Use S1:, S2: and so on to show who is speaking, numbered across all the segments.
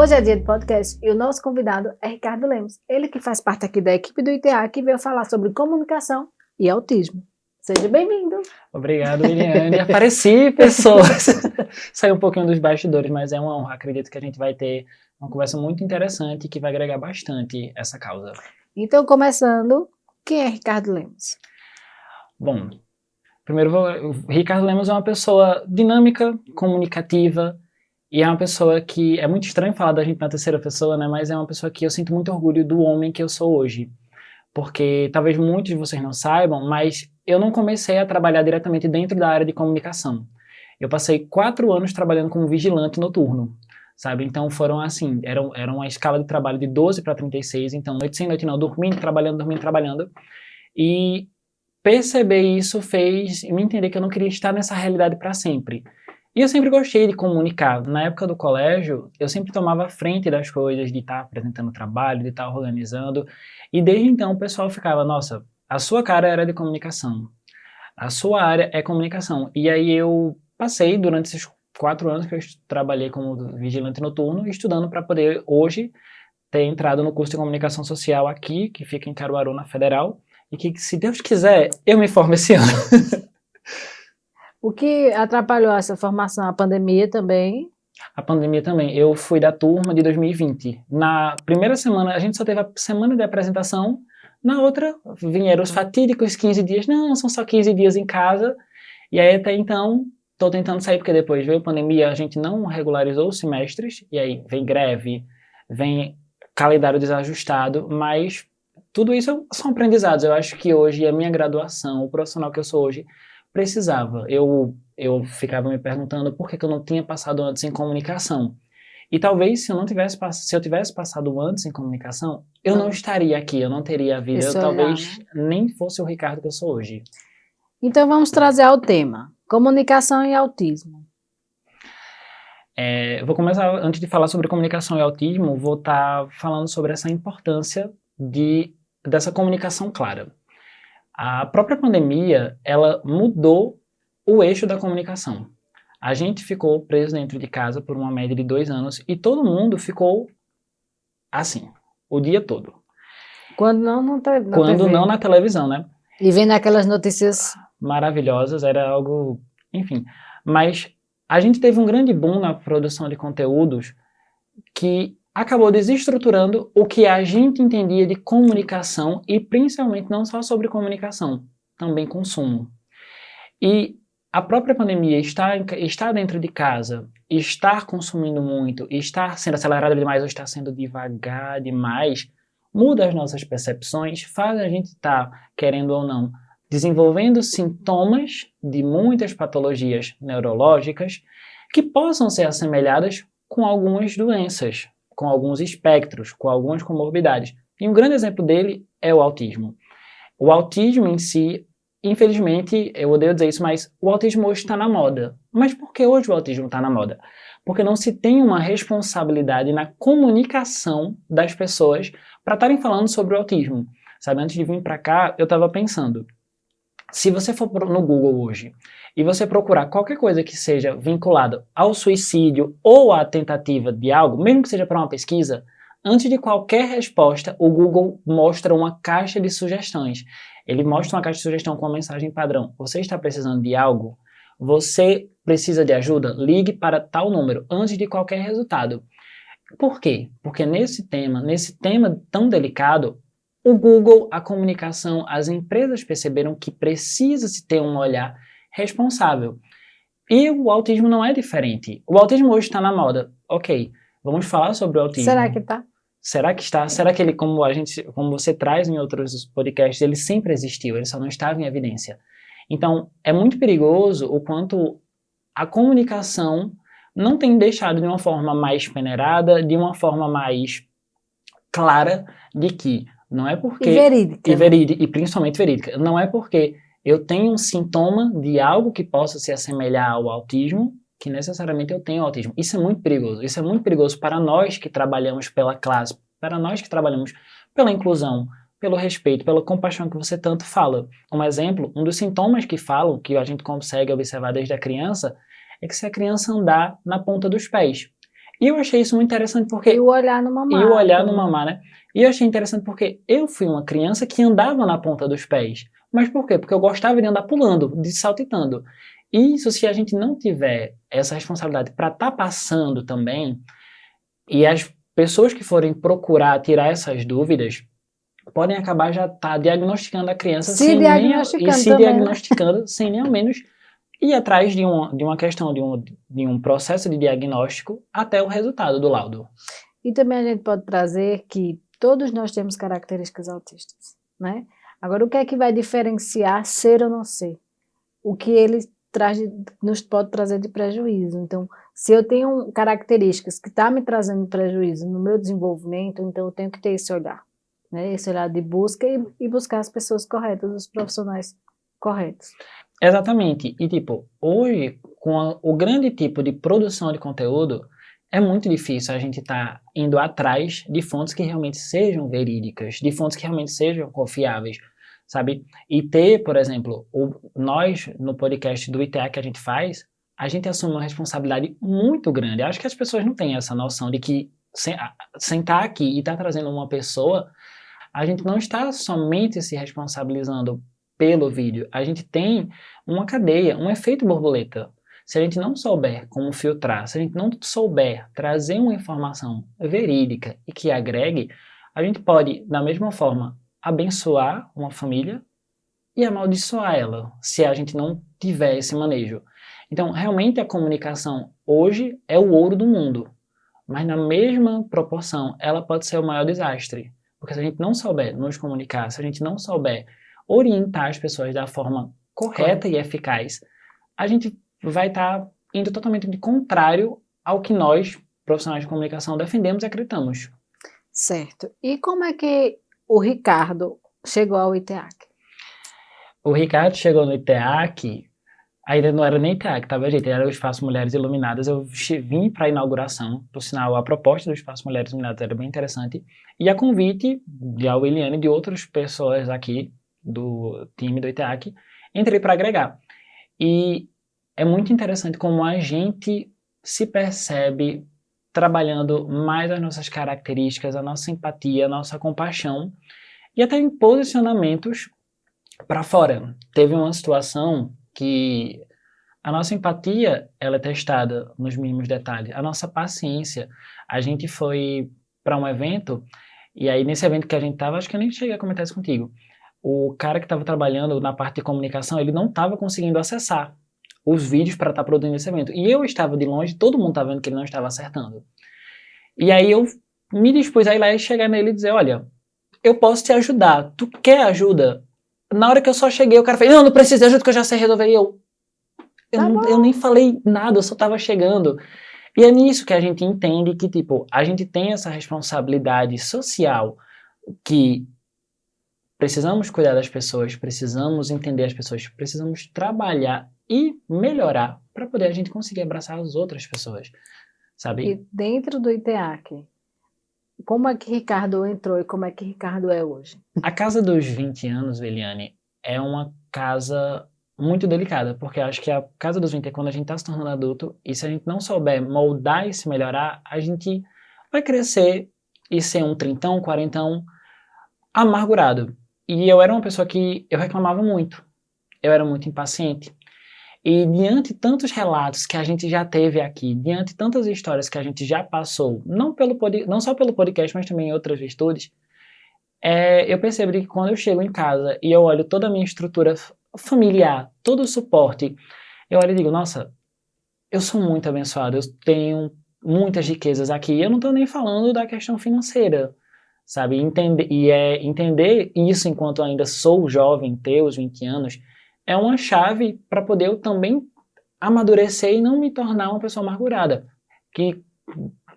S1: Hoje é dia de podcast e o nosso convidado é Ricardo Lemos. Ele que faz parte aqui da equipe do ITA, que veio falar sobre comunicação e autismo. Seja bem-vindo.
S2: Obrigado, Liliane. Apareci, pessoas. Saiu um pouquinho dos bastidores, mas é uma honra. Acredito que a gente vai ter uma conversa muito interessante que vai agregar bastante essa causa.
S1: Então, começando, quem é Ricardo Lemos?
S2: Bom, primeiro, Ricardo Lemos é uma pessoa dinâmica, comunicativa, e é uma pessoa que, é muito estranho falar da gente na terceira pessoa, né, mas é uma pessoa que eu sinto muito orgulho do homem que eu sou hoje. Porque talvez muitos de vocês não saibam, mas eu não comecei a trabalhar diretamente dentro da área de comunicação. Eu passei 4 anos trabalhando como vigilante noturno, sabe? Então foram assim, era uma escala de trabalho de 12 para 36, então noite sem noite não, dormindo, trabalhando. E perceber isso fez me entender que eu não queria estar nessa realidade para sempre. E eu sempre gostei de comunicar. Na época do colégio, eu sempre tomava a frente das coisas, de estar apresentando trabalho, de estar organizando. E desde então o pessoal ficava, nossa, a sua cara era de comunicação. A sua área é comunicação. E aí eu passei durante esses 4 anos que eu trabalhei como vigilante noturno, estudando para poder hoje ter entrado no curso de comunicação social aqui, que fica em Caruaru, na Federal. E que, se Deus quiser, eu me formo esse ano.
S1: O que atrapalhou essa formação? A pandemia também?
S2: A pandemia também. Eu fui da turma de 2020. Na primeira semana, a gente só teve a semana de apresentação. Na outra, vieram os fatídicos 15 dias. Não, são só 15 dias em casa. E aí, até então, estou tentando sair, porque depois veio a pandemia, a gente não regularizou os semestres. E aí, vem greve, vem calendário desajustado. Mas tudo isso são aprendizados. Eu acho que hoje, a minha graduação, o profissional que eu sou hoje, precisava. Eu ficava me perguntando por que eu não tinha passado antes em comunicação. E talvez se eu tivesse passado antes em comunicação, eu não estaria aqui, eu não teria a vida, eu talvez nem fosse o Ricardo que eu sou hoje.
S1: Então vamos trazer ao tema, comunicação e autismo.
S2: Vou começar, antes de falar sobre comunicação e autismo, vou estar falando sobre essa importância dessa comunicação clara. A própria pandemia, ela mudou o eixo da comunicação. A gente ficou preso dentro de casa por uma média de 2 anos e todo mundo ficou assim, o dia todo.
S1: Quando não na
S2: Quando
S1: TV.
S2: não na televisão, né?
S1: E vendo aquelas notícias
S2: maravilhosas, era algo, enfim. Mas a gente teve um grande boom na produção de conteúdos que acabou desestruturando o que a gente entendia de comunicação e principalmente não só sobre comunicação, também consumo. E a própria pandemia estar dentro de casa, estar consumindo muito, estar sendo acelerado demais ou estar sendo devagar demais, muda as nossas percepções, faz a gente estar, querendo ou não, desenvolvendo sintomas de muitas patologias neurológicas que possam ser assemelhadas com algumas doenças, com alguns espectros, com algumas comorbidades. E um grande exemplo dele é o autismo. O autismo em si, infelizmente, eu odeio dizer isso, mas o autismo hoje está na moda. Mas por que hoje o autismo está na moda? Porque não se tem uma responsabilidade na comunicação das pessoas para estarem falando sobre o autismo. Sabe, antes de vir para cá, eu estava pensando, se você for no Google hoje e você procurar qualquer coisa que seja vinculada ao suicídio ou à tentativa de algo, mesmo que seja para uma pesquisa, antes de qualquer resposta, o Google mostra uma caixa de sugestões. Ele mostra uma caixa de sugestão com uma mensagem padrão. Você está precisando de algo? Você precisa de ajuda? Ligue para tal número antes de qualquer resultado. Por quê? Porque nesse tema tão delicado, o Google, a comunicação, as empresas perceberam que precisa-se ter um olhar responsável. E o autismo não é diferente. O autismo hoje está na moda. Ok, vamos falar sobre o autismo.
S1: Será que está?
S2: Será que está? Será que ele, como você traz em outros podcasts, ele sempre existiu, ele só não estava em evidência? Então, é muito perigoso o quanto a comunicação não tem deixado de uma forma mais peneirada, de uma forma mais clara, de que não é porque...
S1: E verídica.
S2: E principalmente verídica. Não é porque eu tenho um sintoma de algo que possa se assemelhar ao autismo, que necessariamente eu tenho autismo. Isso é muito perigoso. Isso é muito perigoso para nós que trabalhamos pela classe, para nós que trabalhamos pela inclusão, pelo respeito, pela compaixão que você tanto fala. Um exemplo, um dos sintomas que falam, que a gente consegue observar desde a criança, é que se a criança andar na ponta dos pés. E eu achei isso muito interessante
S1: E
S2: porque...
S1: o olhar no mamar.
S2: E o olhar no
S1: também.
S2: mamar, né? E eu achei interessante porque eu fui uma criança que andava na ponta dos pés. Mas por quê? Porque eu gostava de andar pulando, de saltitando. E isso, se a gente não tiver essa responsabilidade para estar passando também, e as pessoas que forem procurar tirar essas dúvidas, podem acabar já diagnosticando a criança
S1: Se diagnosticando
S2: se
S1: também, né?
S2: diagnosticando sem nem ao menos ir atrás de uma questão, de um processo de diagnóstico até o resultado do laudo.
S1: E também a gente pode trazer que todos nós temos características autistas, né? Agora, o que é que vai diferenciar ser ou não ser? O que ele nos pode trazer de prejuízo. Então, se eu tenho características que estão me trazendo prejuízo no meu desenvolvimento, então eu tenho que ter esse olhar, né? Esse olhar de busca e buscar as pessoas corretas, os profissionais corretos.
S2: Exatamente. E, tipo, hoje, o grande tipo de produção de conteúdo, é muito difícil a gente estar indo atrás de fontes que realmente sejam verídicas, de fontes que realmente sejam confiáveis, sabe? E ter, por exemplo, nós, no podcast do ITA que a gente assume uma responsabilidade muito grande. Acho que as pessoas não têm essa noção de que sentar aqui e estar trazendo uma pessoa, a gente não está somente se responsabilizando pelo vídeo, a gente tem uma cadeia, um efeito borboleta. Se a gente não souber como filtrar, se a gente não souber trazer uma informação verídica e que agregue, a gente pode, da mesma forma, abençoar uma família e amaldiçoar ela, se a gente não tiver esse manejo. Então, realmente a comunicação hoje é o ouro do mundo, mas na mesma proporção, ela pode ser o maior desastre. Porque se a gente não souber nos comunicar, se a gente não souber orientar as pessoas da forma correta e eficaz, a gente vai estar indo totalmente de contrário ao que nós, profissionais de comunicação, defendemos e acreditamos.
S1: Certo. E como é que o Ricardo chegou ao ITEAC?
S2: O Ricardo chegou no ITEAC, ainda não era nem ITEAC, tava, gente? Era o Espaço Mulheres Iluminadas. Eu vim para a inauguração, por sinal, a proposta do Espaço Mulheres Iluminadas era bem interessante, e a convite de Williane e de outras pessoas aqui do time do ITEAC, entrei para agregar. E é muito interessante como a gente se percebe trabalhando mais as nossas características, a nossa empatia, a nossa compaixão, e até em posicionamentos para fora. Teve uma situação que a nossa empatia, ela é testada nos mínimos detalhes. A nossa paciência. A gente foi para um evento, e aí nesse evento que a gente estava, acho que eu nem cheguei a comentar isso contigo. O cara que estava trabalhando na parte de comunicação, ele não estava conseguindo acessar os vídeos para estar produzindo esse evento. E eu estava de longe, todo mundo estava vendo que ele não estava acertando. E aí eu me dispus a ir lá e chegar nele e dizer, olha, eu posso te ajudar. Tu quer ajuda? Na hora que eu só cheguei, o cara fez, não preciso de ajuda que eu já sei resolver. E eu nem falei nada, eu só estava chegando. E é nisso que a gente entende que, tipo, a gente tem essa responsabilidade social que precisamos cuidar das pessoas, precisamos entender as pessoas, precisamos trabalhar e melhorar para poder a gente conseguir abraçar as outras pessoas, sabe?
S1: E dentro do ITEAC, como é que Ricardo entrou e como é que Ricardo é hoje?
S2: A casa dos 20 anos, Eliane, é uma casa muito delicada, porque eu acho que a casa dos 20 é quando a gente está se tornando adulto, e se a gente não souber moldar e se melhorar, a gente vai crescer e ser um trintão, quarentão, amargurado. E eu era uma pessoa que eu reclamava muito, eu era muito impaciente. E diante de tantos relatos que a gente já teve aqui, diante de tantas histórias que a gente já passou, não só pelo podcast, mas também em outras virtudes, eu percebo que quando eu chego em casa e eu olho toda a minha estrutura familiar, todo o suporte, eu olho e digo, nossa, eu sou muito abençoado, eu tenho muitas riquezas aqui. E eu não estou nem falando da questão financeira, sabe? Entender isso enquanto ainda sou jovem, ter os 20 anos, é uma chave para poder eu também amadurecer e não me tornar uma pessoa amargurada. Que,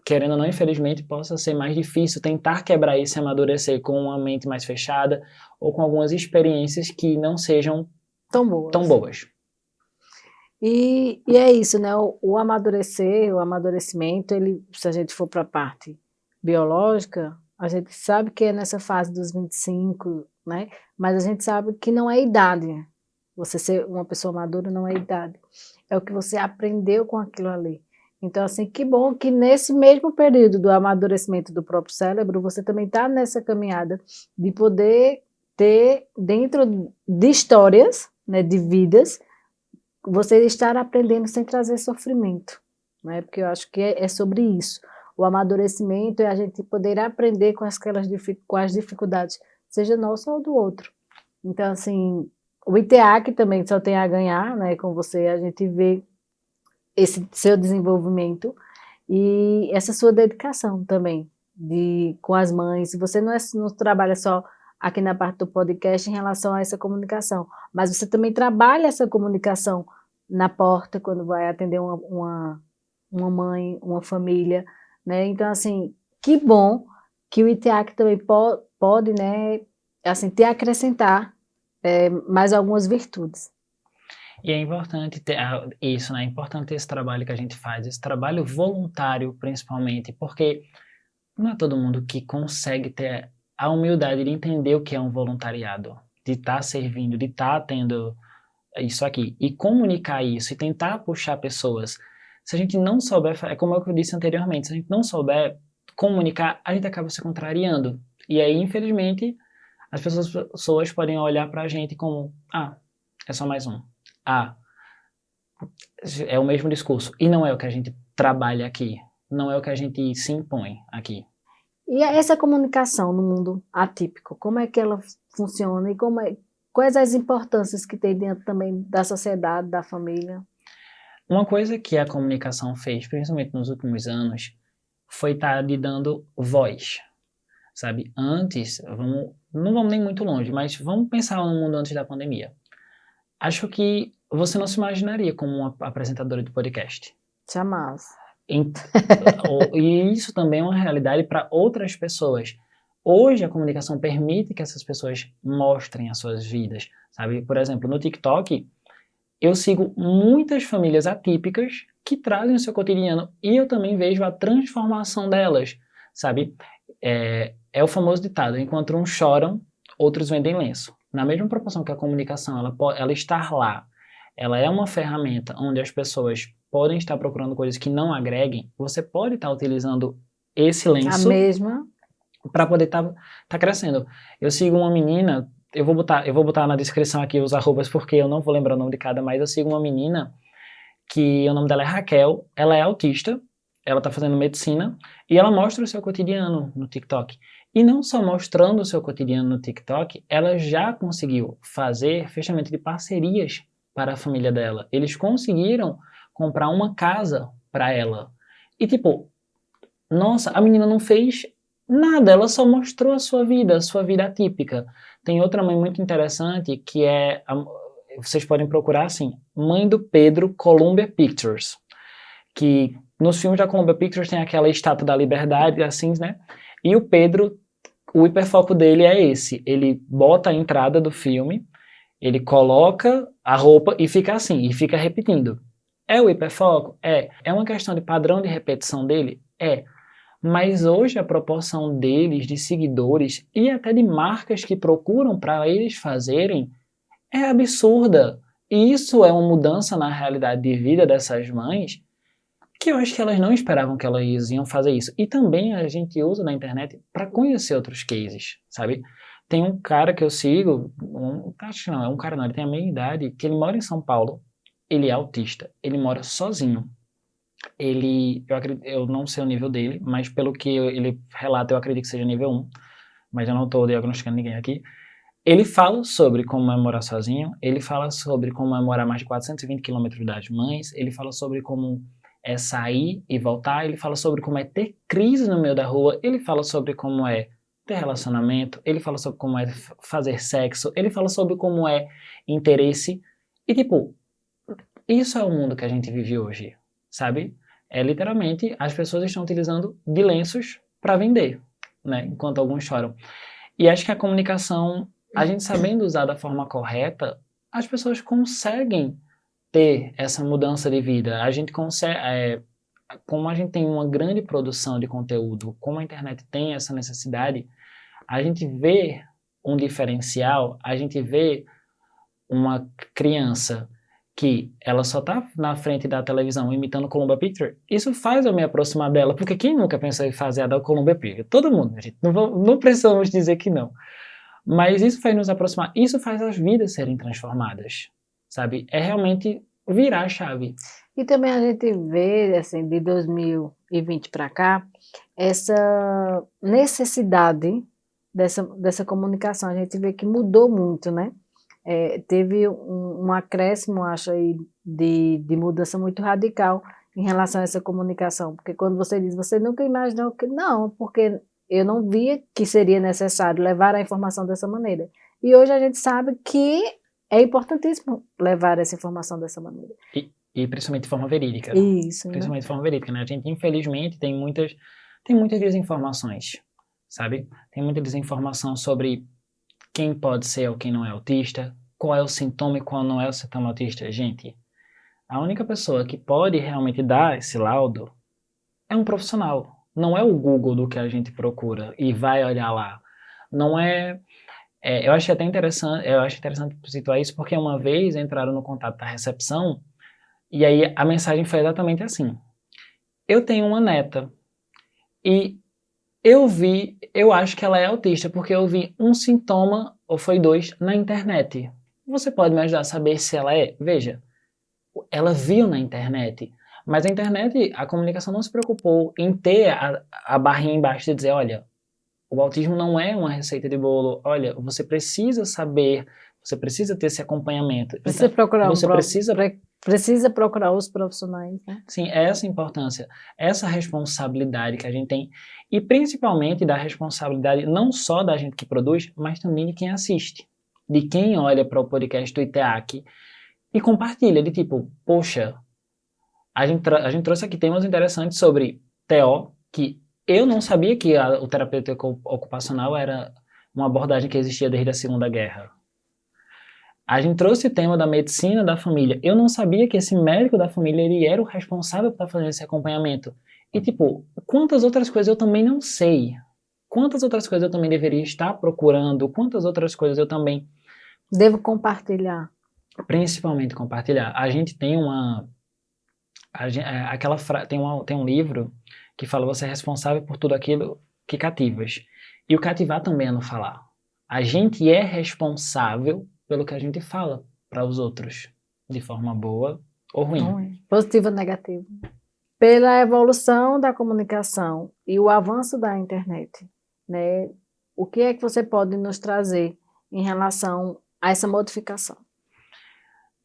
S2: querendo ou não, infelizmente, possa ser mais difícil tentar quebrar isso e amadurecer com uma mente mais fechada ou com algumas experiências que não sejam tão boas.
S1: E é isso, né? O amadurecimento, se a gente for para a parte biológica, a gente sabe que é nessa fase dos 25, né? Mas a gente sabe que não é idade. Você ser uma pessoa madura não é idade. É o que você aprendeu com aquilo ali. Então, assim, que bom que nesse mesmo período do amadurecimento do próprio cérebro, você também está nessa caminhada de poder ter, dentro de histórias, né, de vidas, você estar aprendendo sem trazer sofrimento, né? Porque eu acho que é sobre isso. O amadurecimento é a gente poder aprender com com as dificuldades, seja nossa ou do outro. Então, assim, o ITEAC também só tem a ganhar, né, com você, a gente vê esse seu desenvolvimento e essa sua dedicação também com as mães. Você não trabalha só aqui na parte do podcast em relação a essa comunicação, mas você também trabalha essa comunicação na porta, quando vai atender uma mãe, uma família, né? Então, assim, que bom que o ITEAC também pode, né, assim, te acrescentar mais algumas virtudes.
S2: E é importante ter isso, né? É importante ter esse trabalho que a gente faz, esse trabalho voluntário, principalmente, porque não é todo mundo que consegue ter a humildade de entender o que é um voluntariado, de estar servindo, de estar tendo isso aqui, e comunicar isso, e tentar puxar pessoas. Se a gente não souber, é como eu disse anteriormente, se a gente não souber comunicar, a gente acaba se contrariando. E aí, infelizmente, as pessoas podem olhar pra gente como, é só mais um. É o mesmo discurso. E não é o que a gente trabalha aqui. Não é o que a gente se impõe aqui.
S1: E essa comunicação no mundo atípico, como é que ela funciona e quais as importâncias que tem dentro também da sociedade, da família?
S2: Uma coisa que a comunicação fez, principalmente nos últimos anos, foi estar lhe dando voz, sabe? Antes, não vamos nem muito longe, mas vamos pensar no mundo antes da pandemia. Acho que você não se imaginaria como uma apresentadora de podcast.
S1: Jamais.
S2: E isso também é uma realidade para outras pessoas. Hoje a comunicação permite que essas pessoas mostrem as suas vidas, sabe? Por exemplo, no TikTok, eu sigo muitas famílias atípicas que trazem o seu cotidiano e eu também vejo a transformação delas, sabe? É o famoso ditado, enquanto uns choram, outros vendem lenço. Na mesma proporção que a comunicação, ela estar lá, ela é uma ferramenta onde as pessoas podem estar procurando coisas que não agreguem, você pode estar utilizando esse
S1: A
S2: lenço
S1: mesma.
S2: para poder tá crescendo. Eu sigo uma menina, eu vou botar na descrição aqui os arrobas porque eu não vou lembrar o nome de cada, mas eu sigo uma menina que o nome dela é Raquel, ela é autista, ela está fazendo medicina e ela mostra o seu cotidiano no TikTok. E não só mostrando o seu cotidiano no TikTok, ela já conseguiu fazer fechamento de parcerias para a família dela. Eles conseguiram comprar uma casa para ela. E tipo, nossa, a menina não fez nada, ela só mostrou a sua vida atípica. Tem outra mãe muito interessante que vocês podem procurar assim, Mãe do Pedro Columbia Pictures, que nos filmes da Columbia Pictures tem aquela estátua da liberdade, assim, né? E o Pedro, o hiperfoco dele é esse, ele bota a entrada do filme, ele coloca a roupa e fica assim, e fica repetindo. É o hiperfoco? É. É uma questão de padrão de repetição dele? É. Mas hoje a proporção deles, de seguidores e até de marcas que procuram para eles fazerem é absurda. E isso é uma mudança na realidade de vida dessas mães que eu acho que elas não esperavam que elas iam fazer isso. E também a gente usa na internet para conhecer outros cases, sabe? Tem um cara que eu sigo, acho que não, é um cara não, ele tem a minha idade, que ele mora em São Paulo, ele é autista, ele mora sozinho. Eu não sei o nível dele, mas pelo que ele relata, eu acredito que seja nível 1, mas eu não estou diagnosticando ninguém aqui. Ele fala sobre como é morar sozinho, ele fala sobre como é morar mais de 420 quilômetros das mães, ele fala sobre como é sair e voltar, ele fala sobre como é ter crise no meio da rua, ele fala sobre como é ter relacionamento, ele fala sobre como é fazer sexo, ele fala sobre como é interesse. E tipo, isso é o mundo que a gente vive hoje, sabe? É literalmente as pessoas estão utilizando de lenços para vender, né? Enquanto alguns choram. E acho que a comunicação, a gente sabendo usar da forma correta, as pessoas conseguem ter essa mudança de vida. A gente consegue, como a gente tem uma grande produção de conteúdo, como a internet tem essa necessidade, a gente vê um diferencial, a gente vê uma criança que ela só tá na frente da televisão imitando Columba Picture, isso faz eu me aproximar dela, porque quem nunca pensou em fazer a da Columba Picture? Todo mundo, gente, não precisamos dizer que não. Mas isso faz nos aproximar, isso faz as vidas serem transformadas, sabe? É realmente virar a chave.
S1: E também a gente vê, assim, de 2020 para cá, essa necessidade dessa comunicação. A gente vê que mudou muito, né? Teve um acréscimo, acho, aí, de mudança muito radical em relação a essa comunicação. Porque quando você diz, você nunca imaginou que... Não, porque eu não via que seria necessário levar a informação dessa maneira. E hoje a gente sabe que é importantíssimo levar essa informação dessa maneira.
S2: E principalmente de forma verídica.
S1: Isso, né?
S2: Principalmente de forma verídica, né? A gente, infelizmente, tem muitas desinformações, sabe? Tem muita desinformação sobre quem pode ser ou quem não é autista, qual é o sintoma e qual não é o sintoma autista. Gente, a única pessoa que pode realmente dar esse laudo é um profissional. Não é o Google do que a gente procura e vai olhar lá. Não é... eu acho interessante situar isso porque uma vez entraram no contato da recepção e aí a mensagem foi exatamente assim. Eu tenho uma neta e eu acho que ela é autista porque eu vi um sintoma, ou foi 2, na internet. Você pode me ajudar a saber se ela é? Veja, ela viu na internet, mas a internet, a comunicação não se preocupou em ter a barrinha embaixo de dizer, olha, o autismo não é uma receita de bolo, olha, você precisa saber, você precisa ter esse acompanhamento.
S1: Precisa
S2: Então,
S1: procurar
S2: você
S1: precisa procurar os profissionais, né?
S2: Sim, essa importância, essa responsabilidade que a gente tem, e principalmente da responsabilidade não só da gente que produz, mas também de quem assiste, de quem olha para o podcast do ITEAC e compartilha, de tipo, poxa, a gente trouxe aqui temas interessantes sobre TO, que eu não sabia que o terapêutico ocupacional era uma abordagem que existia desde a Segunda Guerra. A gente trouxe o tema da medicina da família. Eu não sabia que esse médico da família, ele era o responsável por estar fazendo esse acompanhamento. E, tipo, quantas outras coisas eu também não sei? Quantas outras coisas eu também deveria estar procurando? Quantas outras coisas eu também...
S1: Devo compartilhar.
S2: Principalmente compartilhar. A gente tem tem um livro que fala você é responsável por tudo aquilo que cativas. E o cativar também é no falar. A gente é responsável pelo que a gente fala para os outros, de forma boa ou ruim.
S1: Positivo ou negativo. Pela evolução da comunicação e o avanço da internet, né? O que é que você pode nos trazer em relação a essa modificação?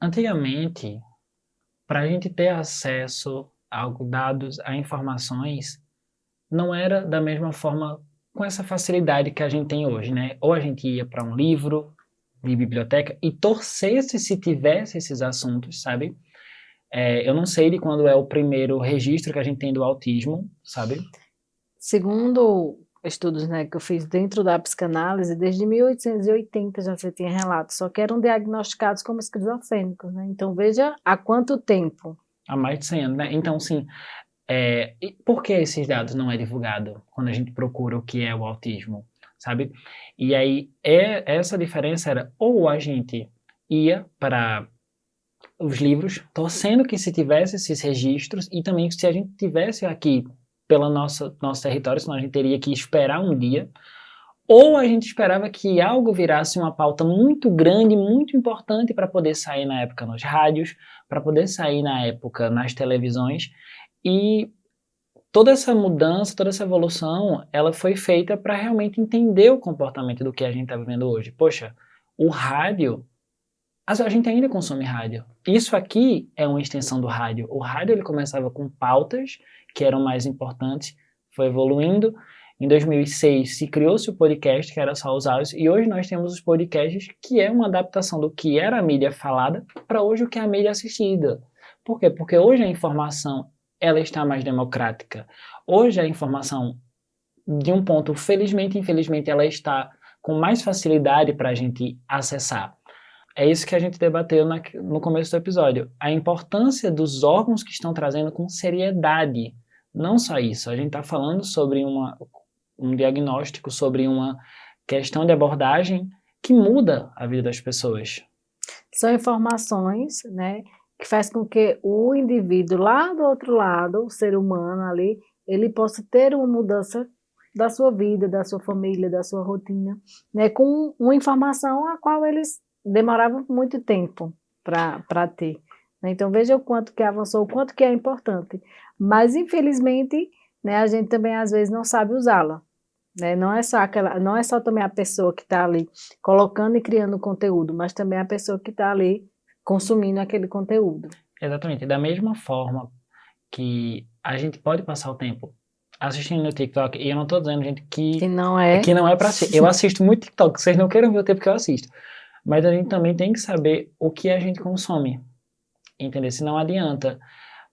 S2: Antigamente, para a gente ter acesso a dados, a informações, não era da mesma forma com essa facilidade que a gente tem hoje, né? Ou a gente ia para um livro de biblioteca e torcesse se tivesse esses assuntos, sabe? Eu não sei de quando é o primeiro registro que a gente tem do autismo, sabe?
S1: Segundo estudos, né, que eu fiz dentro da psicanálise, desde 1880 já se tinha relatos, só que eram diagnosticados como esquizofrênicos, né? Então veja há quanto tempo.
S2: Há mais de 100 anos, né? Então, sim, e por que esses dados não é divulgado quando a gente procura o que é o autismo, sabe? E aí, essa diferença era ou a gente ia para os livros, torcendo que se tivesse esses registros, e também se a gente tivesse aqui pelo nosso território, senão a gente teria que esperar um dia, ou a gente esperava que algo virasse uma pauta muito grande, muito importante para poder sair na época nos rádios, para poder sair na época nas televisões, e toda essa mudança, toda essa evolução, ela foi feita para realmente entender o comportamento do que a gente está vivendo hoje. Poxa, o rádio, a gente ainda consome rádio. Isso aqui é uma extensão do rádio. O rádio ele começava com pautas que eram mais importantes, foi evoluindo. Em 2006 se criou-se o podcast, que era só os áudios, e hoje nós temos os podcasts, que é uma adaptação do que era a mídia falada para hoje o que é a mídia assistida. Por quê? Porque hoje a informação ela está mais democrática. Hoje a informação, de um ponto, felizmente, infelizmente, ela está com mais facilidade para a gente acessar. É isso que a gente debateu no começo do episódio. A importância dos órgãos que estão trazendo com seriedade. Não só isso, a gente está falando sobre um diagnóstico, sobre uma questão de abordagem que muda a vida das pessoas.
S1: são informações, né, que faz com que o indivíduo lá do outro lado, o ser humano ali, ele possa ter uma mudança da sua vida, da sua família, da sua rotina, né, com uma informação a qual eles demoravam muito tempo para ter. Né? Então, veja o quanto que avançou, o quanto que é importante. Mas, infelizmente, né, a gente também, às vezes, não sabe usá-la. Né? Não é só também a pessoa que está ali colocando e criando conteúdo, mas também a pessoa que está ali consumindo aquele conteúdo.
S2: Exatamente. Da mesma forma que a gente pode passar o tempo assistindo no TikTok, e eu não estou dizendo, gente,
S1: Que não é.
S2: que não é para si. Eu assisto muito TikTok, vocês não queiram ver o tempo que eu assisto. Mas a gente também tem que saber o que a gente consome. Entender? Se não adianta.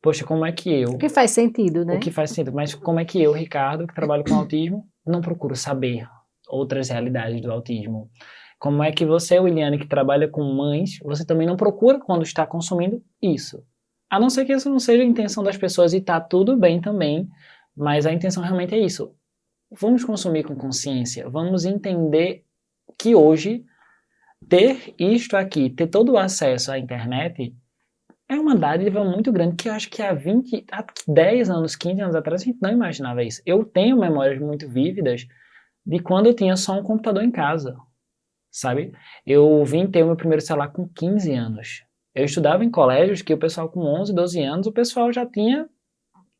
S2: Poxa, como é que eu...
S1: O que faz sentido, né?
S2: O que faz sentido. Mas como é que eu, Ricardo, que trabalho com autismo, não procuro saber outras realidades do autismo? Como é que você, Williane, que trabalha com mães, você também não procura quando está consumindo isso? A não ser que isso não seja a intenção das pessoas e tá tudo bem também, mas a intenção realmente é isso. Vamos consumir com consciência, vamos entender que hoje ter isto aqui, ter todo o acesso à internet é uma dádiva muito grande que eu acho que há 10 anos, 15 anos atrás a gente não imaginava isso. Eu tenho memórias muito vívidas de quando eu tinha só um computador em casa, sabe? Eu vim ter o meu primeiro celular com 15 anos. Eu estudava em colégios que o pessoal com 11, 12 anos, o pessoal já tinha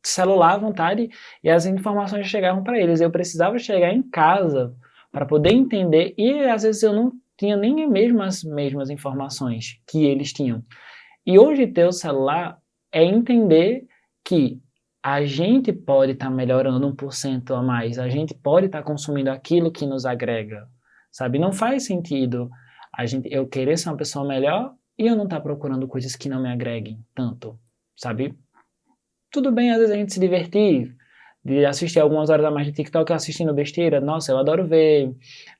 S2: celular à vontade e as informações chegavam para eles. Eu precisava chegar em casa para poder entender e às vezes eu não tinha nem as mesmas informações que eles tinham. E hoje ter o celular é entender que a gente pode estar melhorando 1% a mais, a gente pode estar consumindo aquilo que nos agrega, sabe? Não faz sentido eu querer ser uma pessoa melhor e eu não estar procurando coisas que não me agreguem tanto, sabe? Tudo bem, às vezes a gente se divertir, de assistir algumas horas a mais de TikTok assistindo besteira. Nossa, eu adoro ver,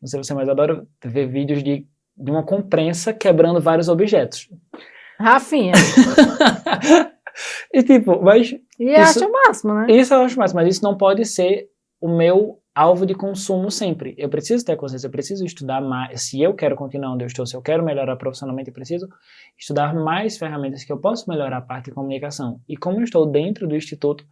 S2: não sei você, mas eu adoro ver vídeos de uma comprensa quebrando vários objetos.
S1: Rafinha.
S2: E tipo, mas...
S1: E eu acho o máximo, né?
S2: Isso eu acho o máximo, mas isso não pode ser o meu alvo de consumo sempre. Eu preciso ter consciência, eu preciso estudar mais. Se eu quero continuar onde eu estou, se eu quero melhorar profissionalmente, eu preciso estudar mais ferramentas que eu posso melhorar a parte de comunicação. E como eu estou dentro do Instituto,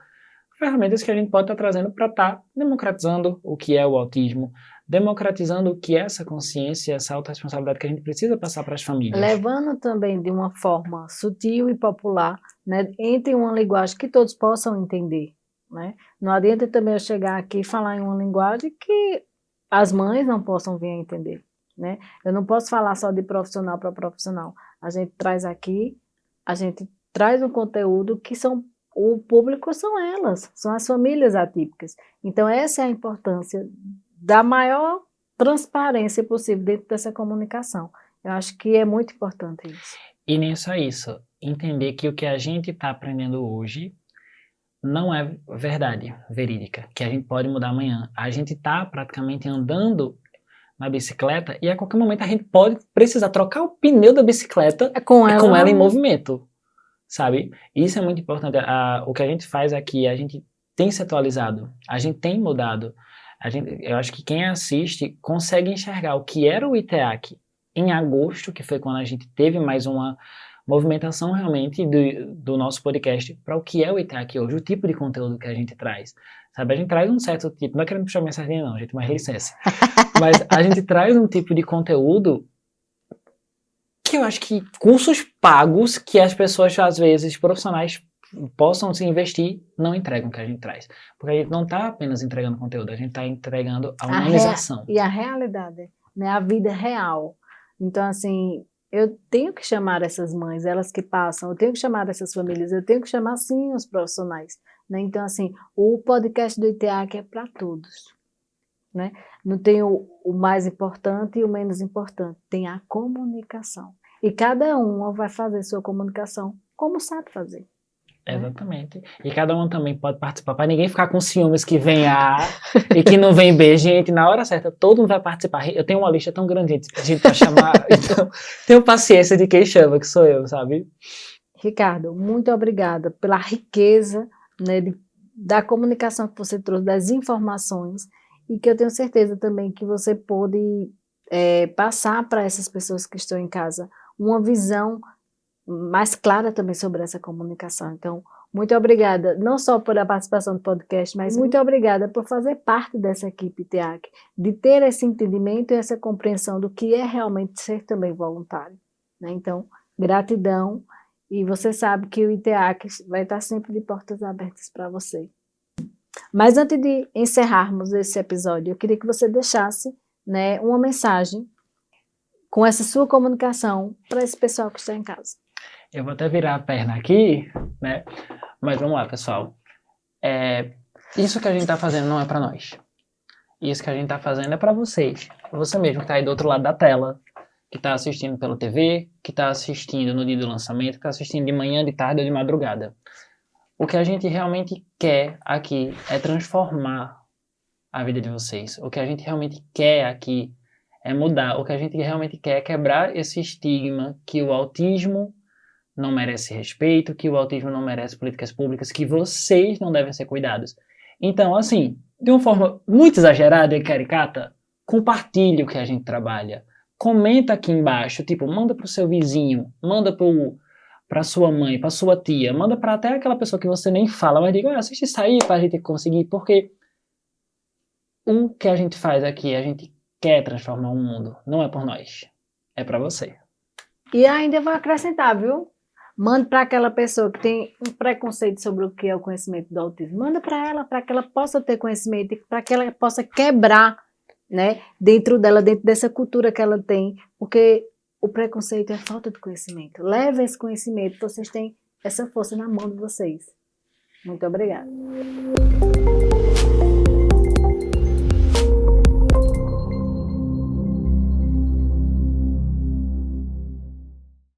S2: ferramentas que a gente pode estar trazendo para estar democratizando o que é o autismo, democratizando o que é essa consciência, essa autorresponsabilidade que a gente precisa passar para as famílias.
S1: Levando também de uma forma sutil e popular, né, entre uma linguagem que todos possam entender. Né? Não adianta também eu chegar aqui e falar em uma linguagem que as mães não possam vir a entender. Né? Eu não posso falar só de profissional para profissional. A gente traz aqui, a gente traz um conteúdo que o público são elas, são as famílias atípicas. Então essa é a importância da maior transparência possível dentro dessa comunicação. Eu acho que é muito importante isso.
S2: E nem só isso, entender que o que a gente está aprendendo hoje não é verdade verídica, que a gente pode mudar amanhã. A gente está praticamente andando na bicicleta e a qualquer momento a gente pode precisar trocar o pneu da bicicleta com ela em movimento, sabe? Isso é muito importante. O que a gente faz aqui, a gente tem se atualizado, a gente tem mudado. Eu acho que quem assiste consegue enxergar o que era o ITEAC em agosto, que foi quando a gente teve mais uma movimentação realmente do nosso podcast para o que é o ITEAC hoje, o tipo de conteúdo que a gente traz. Sabe, a gente traz um certo tipo, não é querendo puxar minha sardinha não, gente, mas licença. Mas a gente traz um tipo de conteúdo que eu acho que cursos pagos que as pessoas, às vezes, profissionais possam se investir, não entregam o que a gente traz. Porque a gente não está apenas entregando conteúdo, a gente está entregando a humanização.
S1: E a realidade, né? A vida real. Então, assim, eu tenho que chamar essas mães, elas que passam, eu tenho que chamar essas famílias, eu tenho que chamar, sim, os profissionais. Né? Então, assim, o podcast do ITEAC é para todos. Né? Não tem o mais importante e o menos importante, tem a comunicação. E cada uma vai fazer sua comunicação como sabe fazer.
S2: Exatamente. E cada um também pode participar, para ninguém ficar com ciúmes que vem A e que não vem B. Gente, na hora certa, todo mundo vai participar. Eu tenho uma lista tão grande de gente para chamar, então tenho paciência de quem chama, que sou eu, sabe?
S1: Ricardo, muito obrigada pela riqueza, né, da comunicação que você trouxe, das informações, e que eu tenho certeza também que você pôde passar para essas pessoas que estão em casa uma visão mais clara também sobre essa comunicação. Então, muito obrigada, não só pela participação no podcast, mas muito obrigada por fazer parte dessa equipe TEAC, de ter esse entendimento e essa compreensão do que é realmente ser também voluntário, né? Então, gratidão, e você sabe que o ITEAC vai estar sempre de portas abertas para você. Mas antes de encerrarmos esse episódio, eu queria que você deixasse, né, uma mensagem com essa sua comunicação para esse pessoal que está em casa.
S2: Eu vou até virar a perna aqui, né? Mas vamos lá, pessoal. Isso que a gente está fazendo não é para nós. Isso que a gente está fazendo é para vocês. Você mesmo que está aí do outro lado da tela, que está assistindo pela TV, que está assistindo no dia do lançamento, que está assistindo de manhã, de tarde ou de madrugada. O que a gente realmente quer aqui é transformar a vida de vocês. O que a gente realmente quer aqui é mudar. O que a gente realmente quer é quebrar esse estigma que o autismo não merece respeito, que o autismo não merece políticas públicas, que vocês não devem ser cuidados. Então, assim, de uma forma muito exagerada e caricata, compartilhe o que a gente trabalha. Comenta aqui embaixo, tipo, manda pro seu vizinho, manda pra sua mãe, pra sua tia, manda pra até aquela pessoa que você nem fala, mas diga, assiste isso aí pra gente conseguir, porque o que a gente faz aqui, a gente quer transformar o mundo, não é por nós, é pra você.
S1: E ainda vou acrescentar, viu? Manda para aquela pessoa que tem um preconceito sobre o que é o conhecimento do autismo. Manda para ela que ela possa ter conhecimento, para que ela possa quebrar, né, dentro dela, dentro dessa cultura que ela tem, porque o preconceito é falta de conhecimento. Leve esse conhecimento, vocês têm essa força na mão de vocês. Muito obrigada.